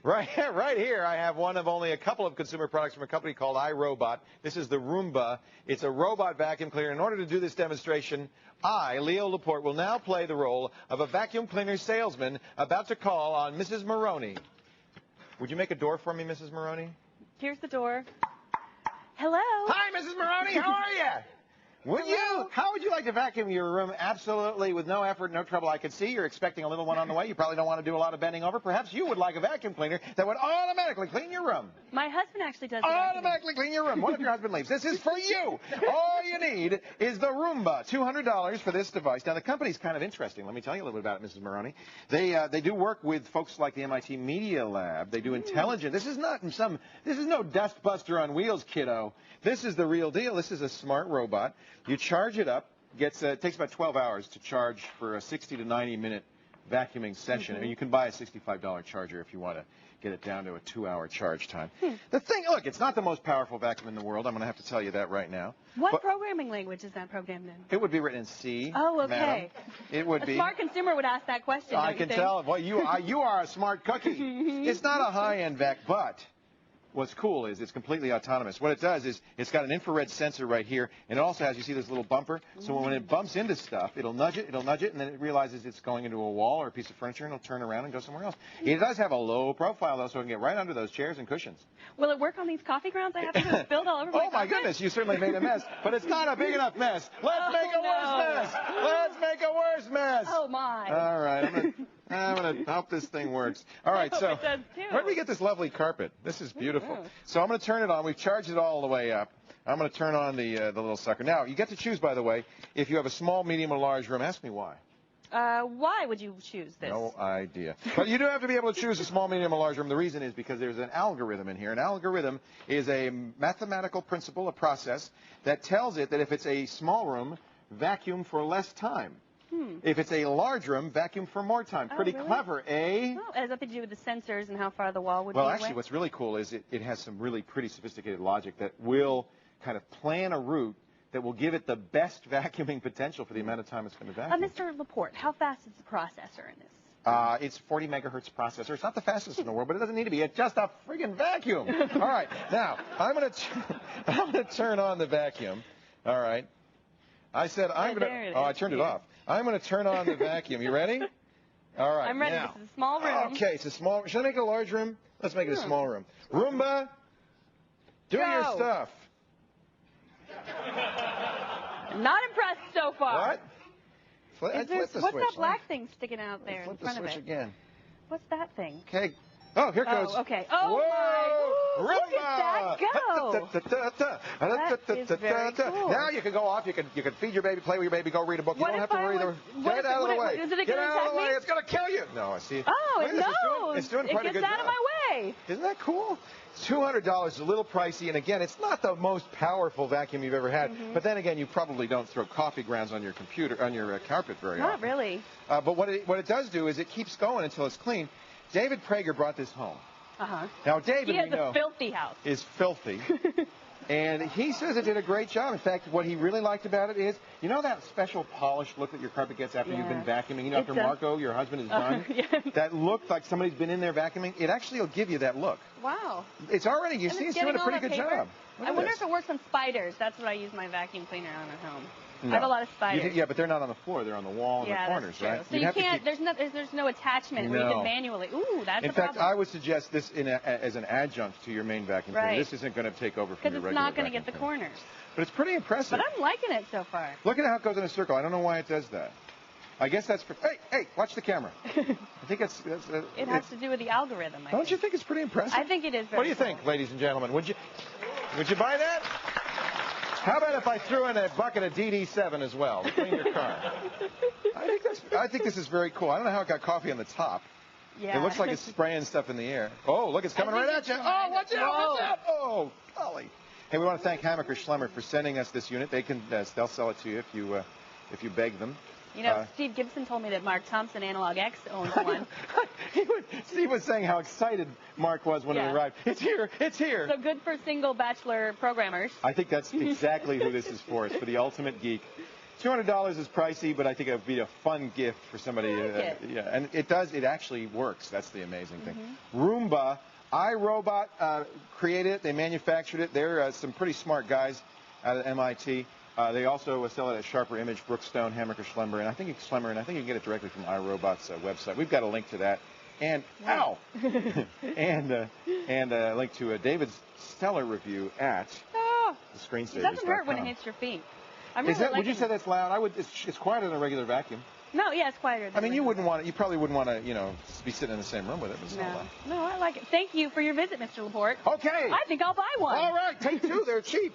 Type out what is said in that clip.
Right here, I have one of only a couple of consumer products from a company called iRobot. This is the Roomba. It's a robot vacuum cleaner. In order to do this demonstration, I, Leo Laporte, will now play the role of a vacuum cleaner salesman about to call on Mrs. Maroney. Would you make a door for me, Mrs. Maroney? Here's the door. Hello. Hi, Mrs. Maroney. How are you? How would you like to vacuum your room absolutely with no effort, no trouble? I could see you're expecting a little one on the way. You probably don't want to do a lot of bending over. Perhaps you would like a vacuum cleaner that would automatically clean your room. My husband actually does automatically clean your room. What if your husband leaves? This is for you. All you need is the Roomba. $200 for this device. Now, the company's kind of interesting. Let me tell you a little bit about it, Mrs. Maroney. They do work with folks like the MIT Media Lab. They do intelligent. This is no dust buster on wheels, kiddo. This is the real deal. This is a smart robot. You charge it up. It takes about 12 hours to charge for a 60 to 90 minute vacuuming session. And you can buy a $65 charger if you want to get it down to a 2-hour charge time. The thing, look, it's not the most powerful vacuum in the world. I'm going to have to tell you that right now. What programming language is that programmed in? It would be written in C. Oh, okay. Madam. It would be. A smart consumer would ask that question. I can tell. Well, you are a smart cookie. It's not a high-end vac, but what's cool is it's completely autonomous. What it does is it's got an infrared sensor right here, and it also has, you see this little bumper? So when it bumps into stuff, it'll nudge it, and then it realizes it's going into a wall or a piece of furniture, and it'll turn around and go somewhere else. It does have a low profile, though, so it can get right under those chairs and cushions. Will it work on these coffee grounds? I have to get spilled all over my Oh, my goodness, you certainly made a mess, but it's not a big enough mess. Let's make a worse mess. Let's make a worse mess. Oh, my. All right, I'm going to hope this thing works. All right, so where did we get this lovely carpet? This is beautiful. So I'm going to turn it on. We've charged it all the way up. I'm going to turn on the little sucker. Now, you get to choose, by the way, if you have a small, medium, or large room. Ask me why. Why would you choose this? No idea. But you do have to be able to choose a small, medium, or large room. The reason is because there's an algorithm in here. An algorithm is a mathematical principle, a process, that tells it that if it's a small room, vacuum for less time. If it's a large room, vacuum for more time. Pretty clever, eh? Well, it has nothing to do with the sensors and how far the wall would be Well, away. actually, what's really cool is it has some really pretty sophisticated logic that will kind of plan a route that will give it the best vacuuming potential for the amount of time it's going to vacuum. Mr. Laporte, how fast is the processor in this? It's 40 megahertz processor. It's not the fastest in the world, but it doesn't need to be. It's just a friggin' vacuum. All right. Now, I'm going to turn on the vacuum. All right. I said I'm going to... Oh, I turned it off. I'm going to turn on the vacuum. You ready? All right. I'm ready. Now, this is a small room. Okay, it's a small... Should I make it a large room? Let's make it a small room. Roomba, do your stuff. Not impressed so far. What? What's that black thing sticking out there in front of it? Flip the switch again. What's that thing? Okay. Oh, here it goes. Oh, okay. Oh, whoa! My. Look at that go. That is very cool. Now you can go off. You can feed your baby, play with your baby, go read a book. You don't have to worry. Get out of the way. Is it Get out of the way. me? It's going to kill you. No, I see. Oh, it knows. It's doing quite a good job. It gets out of my way. Isn't that cool? $200 is a little pricey, and again, it's not the most powerful vacuum you've ever had. But then again, you probably don't throw coffee grounds on your computer, on your carpet very often. Not really. But what it does do is it keeps going until it's clean. David Prager brought this home. Now, David, he has a filthy house. Is filthy. And he says it did a great job. In fact, what he really liked about it is, you know that special polished look that your carpet gets after you've been vacuuming? You know, after Marco, your husband, is done? That look like somebody's been in there vacuuming? It actually will give you that look. Wow. It's already, you see, it's doing a pretty good job. I wonder if it works on spiders. That's what I use my vacuum cleaner on at home. No. I have a lot of spiders. Yeah, but they're not on the floor. They're on the wall and the corners, right? So you can't, there's no attachment where you can manually, ooh, that's In fact, I would suggest this as an adjunct to your main vacuum cleaner. This isn't going to take over from your regular vacuum. Because it's not going to get the corners. But it's pretty impressive. But I'm liking it so far. Look at how it goes in a circle. I don't know why it does that. I guess that's for... Hey, watch the camera. I think it has to do with the algorithm, Don't you think it's pretty impressive? I think it is very What do you think, ladies and gentlemen? Would you buy that? How about if I threw in a bucket of DD7 as well to clean your car? I think this is very cool. I don't know how it got coffee on the top. Yeah. It looks like it's spraying stuff in the air. Oh, look, it's coming right at you. Oh, watch out. Oh, golly. Hey, we want to thank Hammaker Schlemmer for sending us this unit. They'll sell it to you if you beg them. You know, Steve Gibson told me that Mark Thompson, Analog X, owns one. Steve was saying how excited Mark was when it arrived. It's here. It's here. So good for single bachelor programmers. I think that's exactly who this is for. It's for the ultimate geek. $200 is pricey, but I think it would be a fun gift for somebody. Yeah, and it actually works. That's the amazing thing. Roomba, iRobot created it. They manufactured it. They're some pretty smart guys out of MIT. They also sell it at Sharper Image, Brookstone, Hammaker, Schlemmer, and I think you can get it directly from iRobot's website. We've got a link to that. And and a link to David's stellar review at the Screensaver. It doesn't hurt when it hits your feet. Would you say that's loud? It's quieter than a regular vacuum. No, yeah, it's quieter than you probably wouldn't want to, be sitting in the same room with it. But it's not loud. No, I like it. Thank you for your visit, Mr. Laporte. Okay. I think I'll buy one. All right, take two. They're cheap.